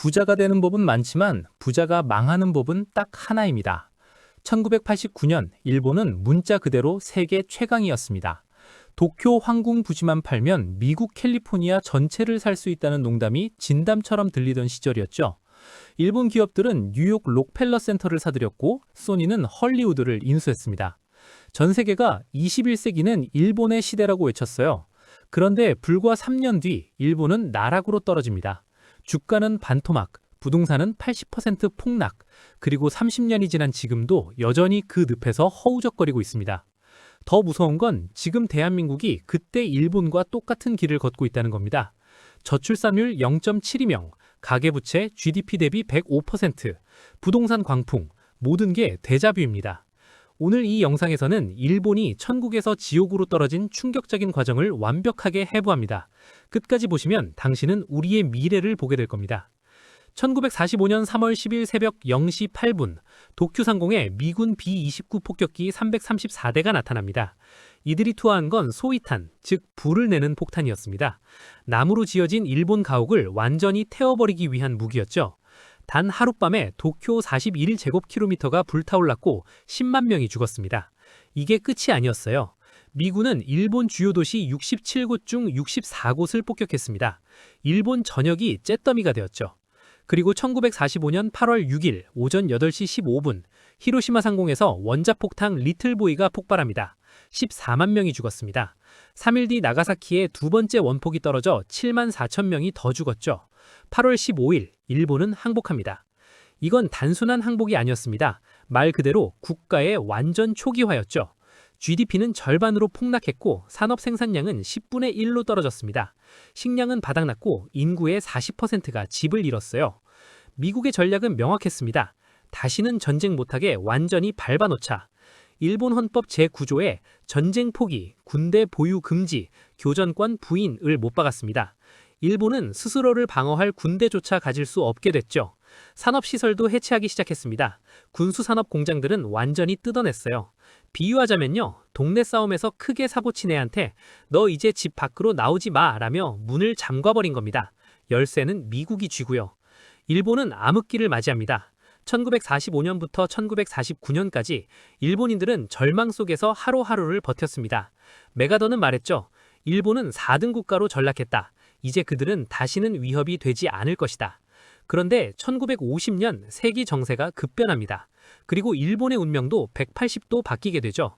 부자가 되는 법은 많지만 부자가 망하는 법은 딱 하나입니다. 1989년 일본은 문자 그대로 세계 최강이었습니다. 도쿄 황궁 부지만 팔면 미국 캘리포니아 전체를 살 수 있다는 농담이 진담처럼 들리던 시절이었죠. 일본 기업들은 뉴욕 록펠러 센터를 사들였고 소니는 헐리우드를 인수했습니다. 전 세계가 21세기는 일본의 시대라고 외쳤어요. 그런데 불과 3년 뒤 일본은 나락으로 떨어집니다. 주가는 반토막, 부동산은 80% 폭락, 그리고 30년이 지난 지금도 여전히 그 늪에서 허우적거리고 있습니다. 더 무서운 건 지금 대한민국이 그때 일본과 똑같은 길을 걷고 있다는 겁니다. 저출산율 0.72명, 가계부채 GDP 대비 105%, 부동산 광풍, 모든 게 데자뷰입니다. 오늘 이 영상에서는 일본이 천국에서 지옥으로 떨어진 충격적인 과정을 완벽하게 해부합니다. 끝까지 보시면 당신은 우리의 미래를 보게 될 겁니다. 1945년 3월 10일 새벽 0시 8분, 도쿄 상공에 미군 B-29 폭격기 334대가 나타납니다. 이들이 투하한 건 소위탄, 즉 불을 내는 폭탄이었습니다. 나무로 지어진 일본 가옥을 완전히 태워버리기 위한 무기였죠. 단 하룻밤에 도쿄 41제곱킬로미터가 불타올랐고 10만 명이 죽었습니다. 이게 끝이 아니었어요. 미군은 일본 주요 도시 67곳 중 64곳을 폭격했습니다. 일본 전역이 잿더미가 되었죠. 그리고 1945년 8월 6일 오전 8시 15분 히로시마 상공에서 원자폭탄 리틀보이가 폭발합니다. 14만 명이 죽었습니다. 3일 뒤 나가사키에 두 번째 원폭이 떨어져 7만 4천 명이 더 죽었죠. 8월 15일 일본은 항복합니다. 이건 단순한 항복이 아니었습니다. 말 그대로 국가의 완전 초기화였죠. GDP는 절반으로 폭락했고 산업 생산량은 10분의 1로 떨어졌습니다. 식량은 바닥났고 인구의 40%가 집을 잃었어요. 미국의 전략은 명확했습니다. 다시는 전쟁 못하게 완전히 밟아놓자. 일본 헌법 제9조에 전쟁 포기, 군대 보유 금지, 교전권 부인을 못 박았습니다. 일본은 스스로를 방어할 군대조차 가질 수 없게 됐죠. 산업시설도 해체하기 시작했습니다. 군수산업 공장들은 완전히 뜯어냈어요. 비유하자면요, 동네 싸움에서 크게 사고친 애한테 너 이제 집 밖으로 나오지 마 라며 문을 잠궈버린 겁니다. 열쇠는 미국이 쥐고요. 일본은 암흑기를 맞이합니다. 1945년부터 1949년까지 일본인들은 절망 속에서 하루하루를 버텼습니다. 메가더는 말했죠. 일본은 4등 국가로 전락했다. 이제 그들은 다시는 위협이 되지 않을 것이다. 그런데 1950년 세기 정세가 급변합니다. 그리고 일본의 운명도 180도 바뀌게 되죠.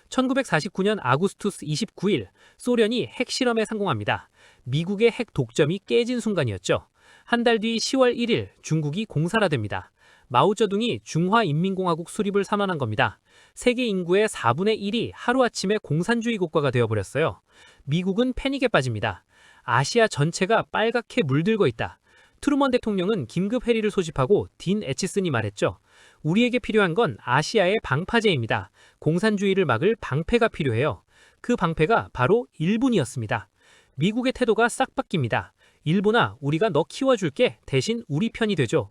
1949년 아구스투스 29일 소련이 핵실험에 성공합니다. 미국의 핵 독점이 깨진 순간이었죠. 한 달 뒤 10월 1일 중국이 공산화됩니다. 마오쩌둥이 중화인민공화국 수립을 선언한 겁니다. 세계 인구의 4분의 1이 하루아침에 공산주의 국가가 되어버렸어요. 미국은 패닉에 빠집니다. 아시아 전체가 빨갛게 물들고 있다. 트루먼 대통령은 긴급 회의를 소집하고 딘 에치슨이 말했죠. 우리에게 필요한 건 아시아의 방파제입니다. 공산주의를 막을 방패가 필요해요. 그 방패가 바로 일본이었습니다. 미국의 태도가 싹 바뀝니다. 일본아, 우리가 너 키워줄게. 대신 우리 편이 되죠.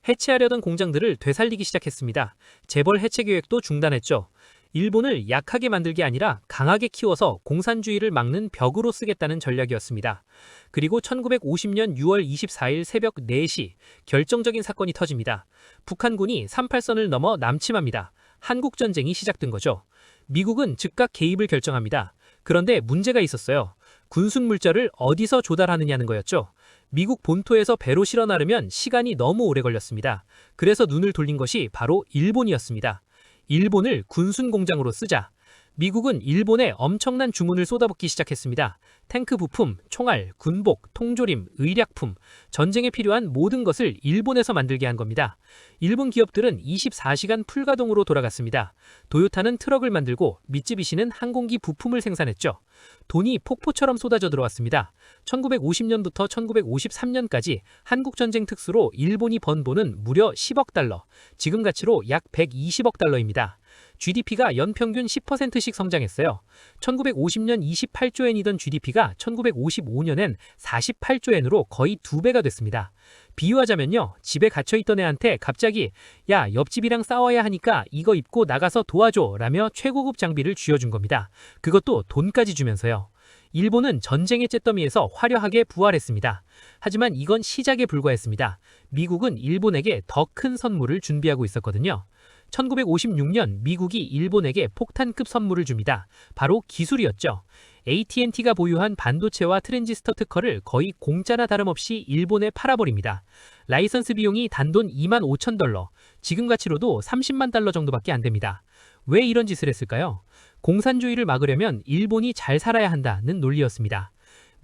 해체하려던 공장들을 되살리기 시작했습니다. 재벌 해체 계획도 중단했죠. 일본을 약하게 만들게 아니라 강하게 키워서 공산주의를 막는 벽으로 쓰겠다는 전략이었습니다. 그리고 1950년 6월 24일 새벽 4시 결정적인 사건이 터집니다. 북한군이 38선을 넘어 남침합니다. 한국전쟁이 시작된 거죠. 미국은 즉각 개입을 결정합니다. 그런데 문제가 있었어요. 군순 물자를 어디서 조달하느냐는 거였죠. 미국 본토에서 배로 실어 나르면 시간이 너무 오래 걸렸습니다. 그래서 눈을 돌린 것이 바로 일본이었습니다. 일본을 군순 공장으로 쓰자. 미국은 일본에 엄청난 주문을 쏟아붓기 시작했습니다. 탱크 부품, 총알, 군복, 통조림, 의약품, 전쟁에 필요한 모든 것을 일본에서 만들게 한 겁니다. 일본 기업들은 24시간 풀가동으로 돌아갔습니다. 도요타는 트럭을 만들고 미쯔비시는 항공기 부품을 생산했죠. 돈이 폭포처럼 쏟아져 들어왔습니다. 1950년부터 1953년까지 한국전쟁 특수로 일본이 번 돈은 무려 10억 달러, 지금 가치로 약 120억 달러입니다. GDP가 연평균 10%씩 성장했어요. 1950년 28조 엔이던 GDP가 1955년엔 48조 엔으로 거의 2배가 됐습니다. 비유하자면요, 집에 갇혀있던 애한테 갑자기 야, 옆집이랑 싸워야 하니까 이거 입고 나가서 도와줘 라며 최고급 장비를 쥐어준 겁니다. 그것도 돈까지 주면서요. 일본은 전쟁의 잿더미에서 화려하게 부활했습니다. 하지만 이건 시작에 불과했습니다. 미국은 일본에게 더 큰 선물을 준비하고 있었거든요. 1956년 미국이 일본에게 폭탄급 선물을 줍니다. 바로 기술이었죠. AT&T가 보유한 반도체와 트랜지스터 특허를 거의 공짜나 다름없이 일본에 팔아버립니다. 라이선스 비용이 단돈 25,000달러, 지금 가치로도 30만 달러 정도밖에 안 됩니다. 왜 이런 짓을 했을까요? 공산주의를 막으려면 일본이 잘 살아야 한다는 논리였습니다.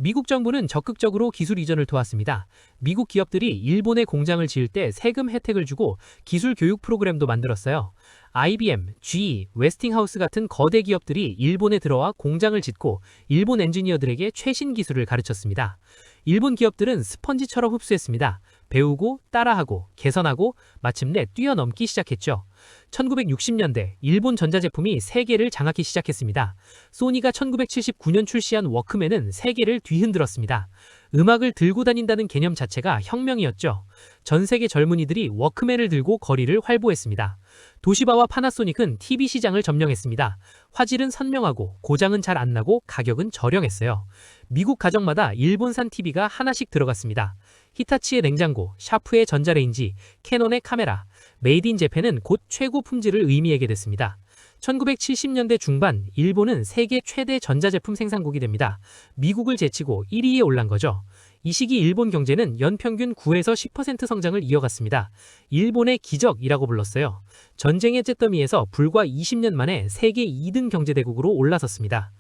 미국 정부는 적극적으로 기술 이전을 도왔습니다. 미국 기업들이 일본에 공장을 지을 때 세금 혜택을 주고 기술 교육 프로그램도 만들었어요. IBM, GE, 웨스팅하우스 같은 거대 기업들이 일본에 들어와 공장을 짓고 일본 엔지니어들에게 최신 기술을 가르쳤습니다. 일본 기업들은 스펀지처럼 흡수했습니다. 배우고 따라하고 개선하고 마침내 뛰어넘기 시작했죠. 1960년대 일본 전자제품이 세계를 장악하기 시작했습니다. 소니가 1979년 출시한 워크맨은 세계를 뒤흔들었습니다. 음악을 들고 다닌다는 개념 자체가 혁명이었죠. 전 세계 젊은이들이 워크맨을 들고 거리를 활보했습니다. 도시바와 파나소닉은 TV 시장을 점령했습니다. 화질은 선명하고 고장은 잘 안 나고 가격은 저렴했어요. 미국 가정마다 일본산 TV가 하나씩 들어갔습니다. 히타치의 냉장고, 샤프의 전자레인지, 캐논의 카메라, 메이드 인 재팬은 곧 최고 품질을 의미하게 됐습니다. 1970년대 중반 일본은 세계 최대 전자제품 생산국이 됩니다. 미국을 제치고 1위에 올란 거죠. 이 시기 일본 경제는 연평균 9에서 10% 성장을 이어갔습니다. 일본의 기적이라고 불렀어요. 전쟁의 잿더미에서 불과 20년 만에 세계 2등 경제대국으로 올라섰습니다.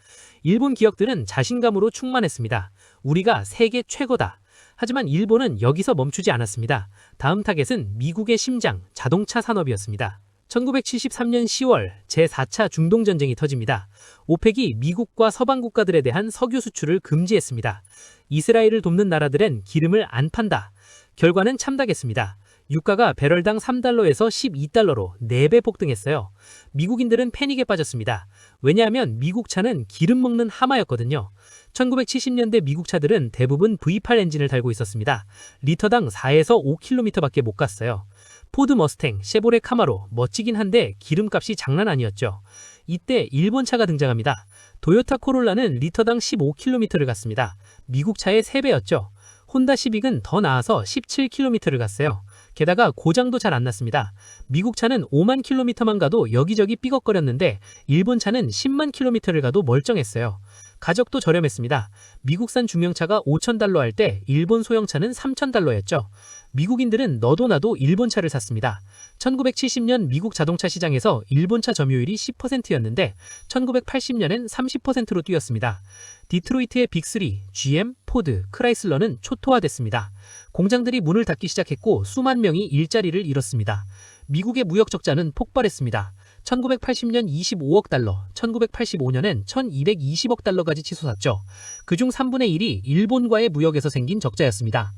일본 기업들은 자신감으로 충만했습니다. 우리가 세계 최고다. 하지만 일본은 여기서 멈추지 않았습니다. 다음 타겟은 미국의 심장, 자동차 산업이었습니다. 1973년 10월 제4차 중동전쟁이 터집니다. 오펙이 미국과 서방 국가들에 대한 석유 수출을 금지했습니다. 이스라엘을 돕는 나라들은 기름을 안 판다. 결과는 참다겠습니다. 유가가 배럴당 3달러에서 12달러로 4배 폭등했어요. 미국인들은 패닉에 빠졌습니다. 왜냐하면 미국 차는 기름 먹는 하마였거든요. 1970년대 미국 차들은 대부분 V8 엔진을 달고 있었습니다. 리터당 4에서 5km밖에 못 갔어요. 포드 머스탱, 쉐보레 카마로 멋지긴 한데 기름값이 장난 아니었죠. 이때 일본 차가 등장합니다. 도요타 코롤라는 리터당 15km를 갔습니다. 미국 차의 3배였죠. 혼다 시빅은 더 나아서 17km를 갔어요. 게다가 고장도 잘 안 났습니다. 미국 차는 5만 킬로미터만 가도 여기저기 삐걱거렸는데 일본 차는 10만 킬로미터를 가도 멀쩡했어요. 가격도 저렴했습니다. 미국산 중형차가 5,000달러 할 때 일본 소형차는 3,000달러였죠. 미국인들은 너도 나도 일본차를 샀습니다. 1970년 미국 자동차 시장에서 일본차 점유율이 10%였는데 1980년엔 30%로 뛰었습니다. 디트로이트의 빅3, GM, 포드, 크라이슬러는 초토화됐습니다. 공장들이 문을 닫기 시작했고 수만 명이 일자리를 잃었습니다. 미국의 무역 적자는 폭발했습니다. 1980년 25억 달러, 1985년엔 1220억 달러까지 치솟았죠. 그중 3분의 1이 일본과의 무역에서 생긴 적자였습니다.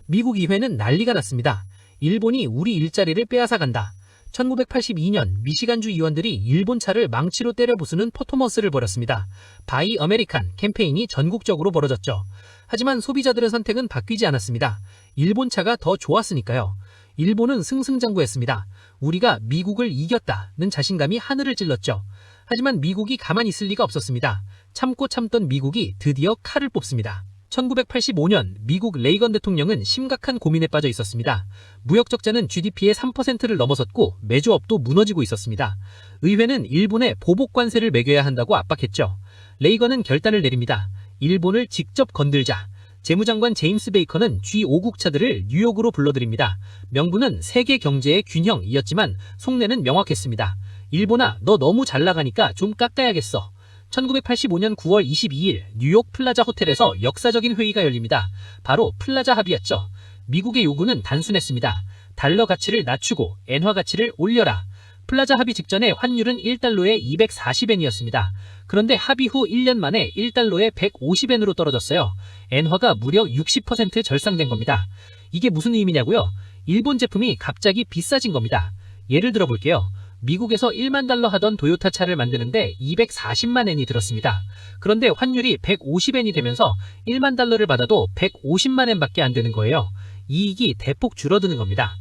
미국 의회는 난리가 났습니다. 일본이 우리 일자리를 빼앗아간다. 1982년 미시간주 의원들이 일본 차를 망치로 때려 부수는 퍼포먼스를 벌였습니다. 바이 아메리칸 캠페인이 전국적으로 벌어졌죠. 하지만 소비자들의 선택은 바뀌지 않았습니다. 일본 차가 더 좋았으니까요. 일본은 승승장구했습니다. 우리가 미국을 이겼다는 자신감이 하늘을 찔렀죠. 하지만 미국이 가만히 있을 리가 없었습니다. 참고 참던 미국이 드디어 칼을 뽑습니다. 1985년 미국 레이건 대통령은 심각한 고민에 빠져 있었습니다. 무역 적자는 GDP의 3%를 넘어섰고 매주업도 무너지고 있었습니다. 의회는 일본에 보복 관세를 매겨야 한다고 압박했죠. 레이건은 결단을 내립니다. 일본을 직접 건들자. 재무장관 제임스 베이커는 G5국 차들을 뉴욕으로 불러들입니다. 명분은 세계 경제의 균형이었지만 속내는 명확했습니다. 일본아, 너 너무 잘 나가니까 좀 깎아야겠어. 1985년 9월 22일 뉴욕 플라자 호텔에서 역사적인 회의가 열립니다. 바로 플라자 합의였죠. 미국의 요구는 단순했습니다. 달러 가치를 낮추고 엔화 가치를 올려라. 플라자 합의 직전에 환율은 1달러에 240엔이었습니다. 그런데 합의 후 1년 만에 1달러에 150엔으로 떨어졌어요. 엔화가 무려 60% 절상된 겁니다. 이게 무슨 의미냐고요? 일본 제품이 갑자기 비싸진 겁니다. 예를 들어 볼게요. 미국에서 1만 달러 하던 도요타 차를 만드는데 240만 엔이 들었습니다. 그런데 환율이 150엔이 되면서 1만 달러를 받아도 150만 엔밖에 안 되는 거예요. 이익이 대폭 줄어드는 겁니다.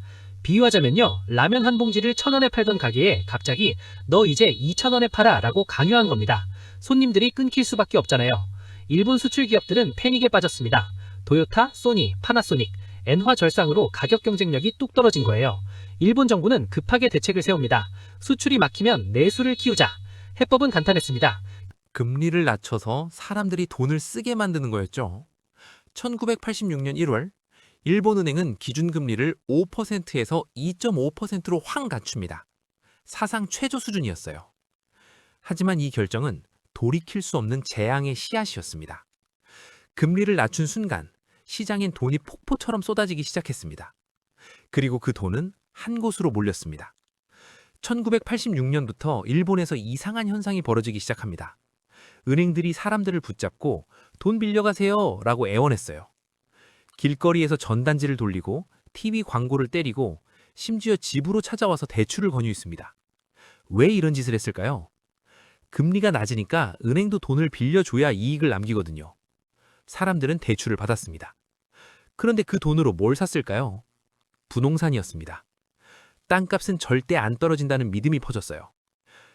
비유하자면요. 라면 한 봉지를 1,000원에 팔던 가게에 갑자기 너 이제 2,000원에 팔아 라고 강요한 겁니다. 손님들이 끊길 수밖에 없잖아요. 일본 수출 기업들은 패닉에 빠졌습니다. 도요타, 소니, 파나소닉, 엔화절상으로 가격 경쟁력이 뚝 떨어진 거예요. 일본 정부는 급하게 대책을 세웁니다. 수출이 막히면 내수를 키우자. 해법은 간단했습니다. 금리를 낮춰서 사람들이 돈을 쓰게 만드는 거였죠. 1986년 1월, 일본은행은 기준금리를 5%에서 2.5%로 확 낮춥니다. 사상 최저 수준이었어요. 하지만 이 결정은 돌이킬 수 없는 재앙의 씨앗이었습니다. 금리를 낮춘 순간 시장엔 돈이 폭포처럼 쏟아지기 시작했습니다. 그리고 그 돈은 한 곳으로 몰렸습니다. 1986년부터 일본에서 이상한 현상이 벌어지기 시작합니다. 은행들이 사람들을 붙잡고 돈 빌려가세요 라고 애원했어요. 길거리에서 전단지를 돌리고 TV 광고를 때리고 심지어 집으로 찾아와서 대출을 권유했습니다. 왜 이런 짓을 했을까요? 금리가 낮으니까 은행도 돈을 빌려줘야 이익을 남기거든요. 사람들은 대출을 받았습니다. 그런데 그 돈으로 뭘 샀을까요? 부동산이었습니다. 땅값은 절대 안 떨어진다는 믿음이 퍼졌어요.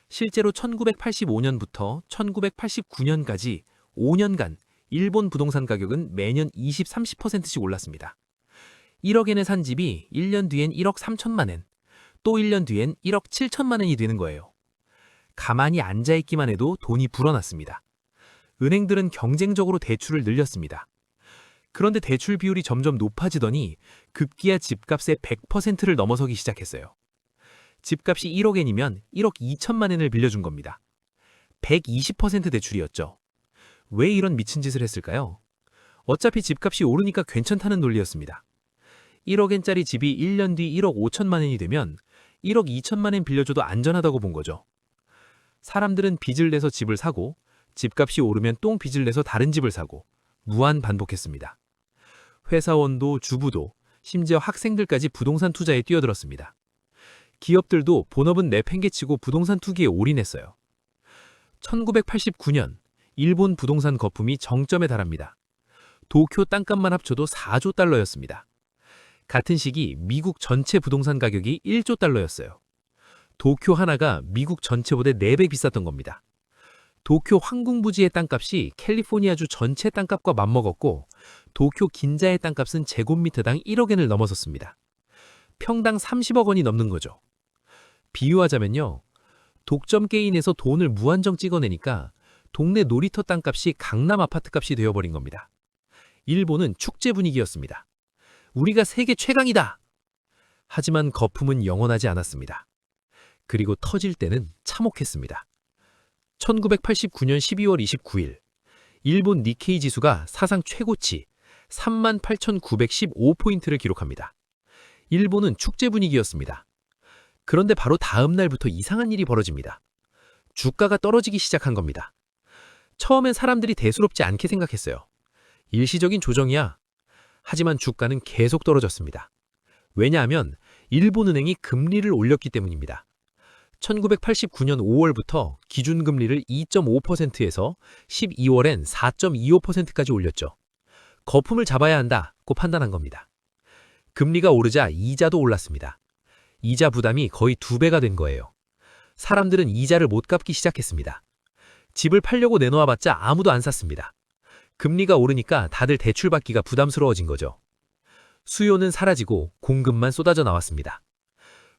실제로 1985년부터 1989년까지 5년간 일본 부동산 가격은 매년 20, 30%씩 올랐습니다. 1억엔에 산 집이 1년 뒤엔 1억 3천만 엔, 또 1년 뒤엔 1억 7천만 엔이 되는 거예요. 가만히 앉아있기만 해도 돈이 불어났습니다. 은행들은 경쟁적으로 대출을 늘렸습니다. 그런데 대출 비율이 점점 높아지더니 급기야 집값의 100%를 넘어서기 시작했어요. 집값이 1억엔이면 1억 2천만 엔을 빌려준 겁니다. 120% 대출이었죠. 왜 이런 미친 짓을 했을까요? 어차피 집값이 오르니까 괜찮다는 논리였습니다. 1억엔짜리 집이 1년 뒤 1억 5천만 엔이 되면 1억 2천만 엔 빌려줘도 안전하다고 본 거죠. 사람들은 빚을 내서 집을 사고 집값이 오르면 똥 빚을 내서 다른 집을 사고 무한 반복했습니다. 회사원도 주부도 심지어 학생들까지 부동산 투자에 뛰어들었습니다. 기업들도 본업은 내팽개치고 부동산 투기에 올인했어요. 1989년 일본 부동산 거품이 정점에 달합니다. 도쿄 땅값만 합쳐도 4조 달러였습니다. 같은 시기 미국 전체 부동산 가격이 1조 달러였어요. 도쿄 하나가 미국 전체보다 4배 비쌌던 겁니다. 도쿄 황궁부지의 땅값이 캘리포니아주 전체 땅값과 맞먹었고 도쿄 긴자의 땅값은 제곱미터당 1억엔을 넘어섰습니다. 평당 30억 원이 넘는 거죠. 비유하자면요. 독점 게임에서 돈을 무한정 찍어내니까 동네 놀이터 땅값이 강남 아파트값이 되어버린 겁니다. 일본은 축제 분위기였습니다. 우리가 세계 최강이다! 하지만 거품은 영원하지 않았습니다. 그리고 터질 때는 참혹했습니다. 1989년 12월 29일, 일본 니케이 지수가 사상 최고치 38,915포인트를 기록합니다. 일본은 축제 분위기였습니다. 그런데 바로 다음 날부터 이상한 일이 벌어집니다. 주가가 떨어지기 시작한 겁니다. 처음엔 사람들이 대수롭지 않게 생각했어요. 일시적인 조정이야. 하지만 주가는 계속 떨어졌습니다. 왜냐하면 일본은행이 금리를 올렸기 때문입니다. 1989년 5월부터 기준금리를 2.5%에서 12월엔 4.25%까지 올렸죠. 거품을 잡아야 한다고 판단한 겁니다. 금리가 오르자 이자도 올랐습니다. 이자 부담이 거의 2배가 된 거예요. 사람들은 이자를 못 갚기 시작했습니다. 집을 팔려고 내놓아봤자 아무도 안 샀습니다. 금리가 오르니까 다들 대출받기가 부담스러워진 거죠. 수요는 사라지고 공급만 쏟아져 나왔습니다.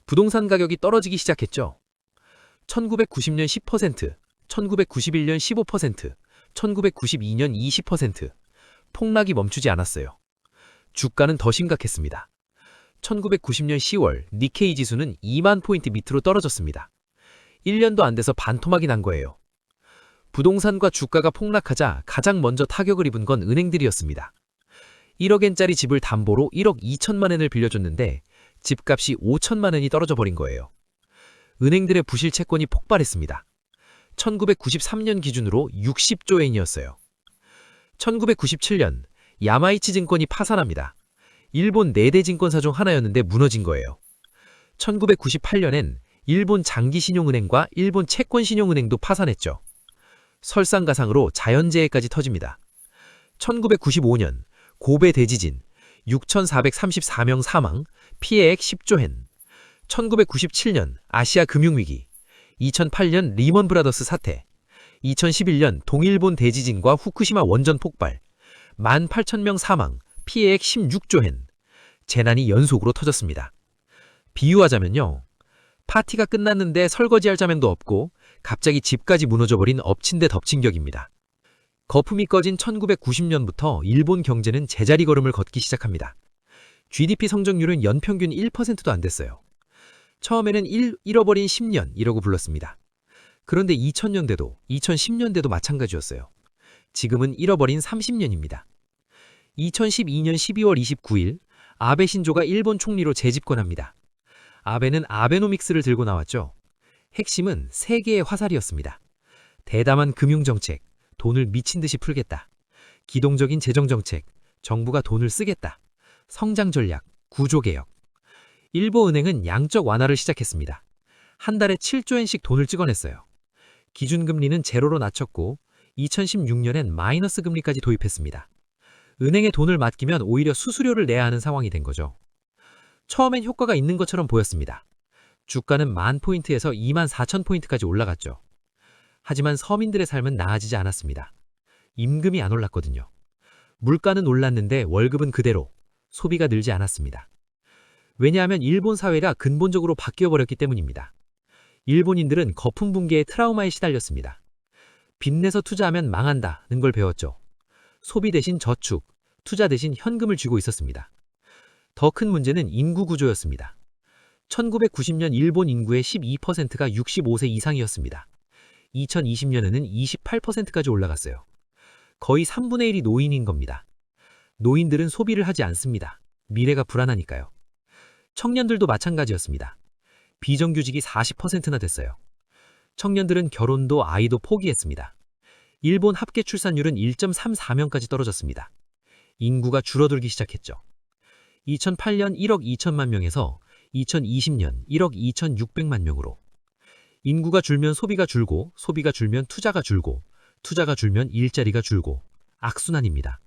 부동산 가격이 떨어지기 시작했죠. 1990년 10%, 1991년 15%, 1992년 20%. 폭락이 멈추지 않았어요. 주가는 더 심각했습니다. 1990년 10월 니케이 지수는 2만 포인트 밑으로 떨어졌습니다. 1년도 안 돼서 반토막이 난 거예요. 부동산과 주가가 폭락하자 가장 먼저 타격을 입은 건 은행들이었습니다. 1억엔짜리 집을 담보로 1억 2천만 엔을 빌려줬는데 집값이 5천만 엔이 떨어져 버린 거예요. 은행들의 부실 채권이 폭발했습니다. 1993년 기준으로 60조 엔이었어요. 1997년 야마이치 증권이 파산합니다. 일본 4대 증권사 중 하나였는데 무너진 거예요. 1998년엔 일본 장기신용은행과 일본 채권신용은행도 파산했죠. 설상가상으로 자연재해까지 터집니다. 1995년 고베 대지진, 6,434명 사망, 피해액 10조 엔. 1997년 아시아 금융위기, 2008년 리먼 브라더스 사태, 2011년 동일본 대지진과 후쿠시마 원전 폭발, 18,000명 사망, 피해액 16조 엔. 재난이 연속으로 터졌습니다. 비유하자면요. 파티가 끝났는데 설거지할 자면도 없고 갑자기 집까지 무너져버린 엎친 데 덮친 격입니다. 거품이 꺼진 1990년부터 일본 경제는 제자리 걸음을 걷기 시작합니다. GDP 성장률은 연평균 1%도 안 됐어요. 처음에는 잃어버린 10년 이라고 불렀습니다. 그런데 2000년대도 2010년대도 마찬가지였어요. 지금은 잃어버린 30년입니다. 2012년 12월 29일 아베 신조가 일본 총리로 재집권합니다. 아베는 아베노믹스를 들고 나왔죠. 핵심은 세 개의 화살이었습니다. 대담한 금융정책, 돈을 미친 듯이 풀겠다. 기동적인 재정정책, 정부가 돈을 쓰겠다. 성장전략, 구조개혁. 일본은행은 양적 완화를 시작했습니다. 한 달에 7조 엔씩 돈을 찍어냈어요. 기준금리는 제로로 낮췄고 2016년엔 마이너스 금리까지 도입했습니다. 은행에 돈을 맡기면 오히려 수수료를 내야 하는 상황이 된 거죠. 처음엔 효과가 있는 것처럼 보였습니다. 주가는 10,000포인트에서 24,000포인트까지 올라갔죠. 하지만 서민들의 삶은 나아지지 않았습니다. 임금이 안 올랐거든요. 물가는 올랐는데 월급은 그대로, 소비가 늘지 않았습니다. 왜냐하면 일본 사회가 근본적으로 바뀌어버렸기 때문입니다. 일본인들은 거품 붕괴의 트라우마에 시달렸습니다. 빚내서 투자하면 망한다는 걸 배웠죠. 소비 대신 저축, 투자 대신 현금을 쥐고 있었습니다. 더 큰 문제는 인구 구조였습니다. 1990년 일본 인구의 12%가 65세 이상이었습니다. 2020년에는 28%까지 올라갔어요. 거의 3분의 1이 노인인 겁니다. 노인들은 소비를 하지 않습니다. 미래가 불안하니까요. 청년들도 마찬가지였습니다. 비정규직이 40%나 됐어요. 청년들은 결혼도 아이도 포기했습니다. 일본 합계 출산율은 1.34명까지 떨어졌습니다. 인구가 줄어들기 시작했죠. 2008년 1억 2천만 명에서 2020년 1억 2,600만 명으로. 인구가 줄면 소비가 줄고, 소비가 줄면 투자가 줄고, 투자가 줄면 일자리가 줄고, 악순환입니다.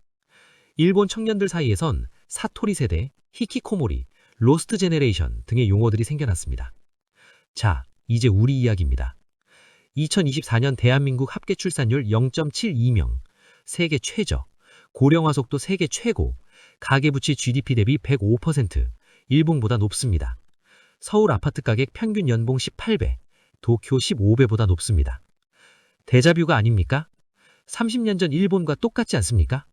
일본 청년들 사이에선 사토리 세대, 히키코모리, 로스트 제네레이션 등의 용어들이 생겨났습니다. 자, 이제 우리 이야기입니다. 2024년 대한민국 합계 출산율 0.72명, 세계 최저, 고령화 속도 세계 최고, 가계부채 GDP 대비 105%, 일본보다 높습니다. 서울 아파트 가격 평균 연봉 18배, 도쿄 15배보다 높습니다. 데자뷰가 아닙니까? 30년 전 일본과 똑같지 않습니까?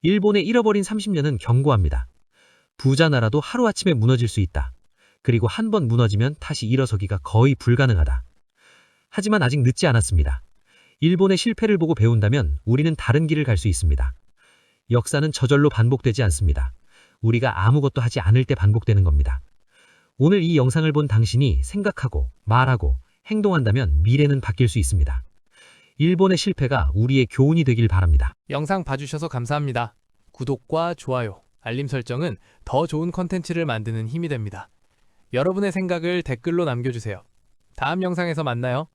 일본의 잃어버린 30년은 경고합니다. 부자 나라도 하루아침에 무너질 수 있다. 그리고 한 번 무너지면 다시 일어서기가 거의 불가능하다. 하지만 아직 늦지 않았습니다. 일본의 실패를 보고 배운다면 우리는 다른 길을 갈 수 있습니다. 역사는 저절로 반복되지 않습니다. 우리가 아무것도 하지 않을 때 반복되는 겁니다. 오늘 이 영상을 본 당신이 생각하고 말하고 행동한다면 미래는 바뀔 수 있습니다. 일본의 실패가 우리의 교훈이 되길 바랍니다. 영상 봐주셔서 감사합니다. 구독과 좋아요, 알림 설정은 더 좋은 컨텐츠를 만드는 힘이 됩니다. 여러분의 생각을 댓글로 남겨주세요. 다음 영상에서 만나요.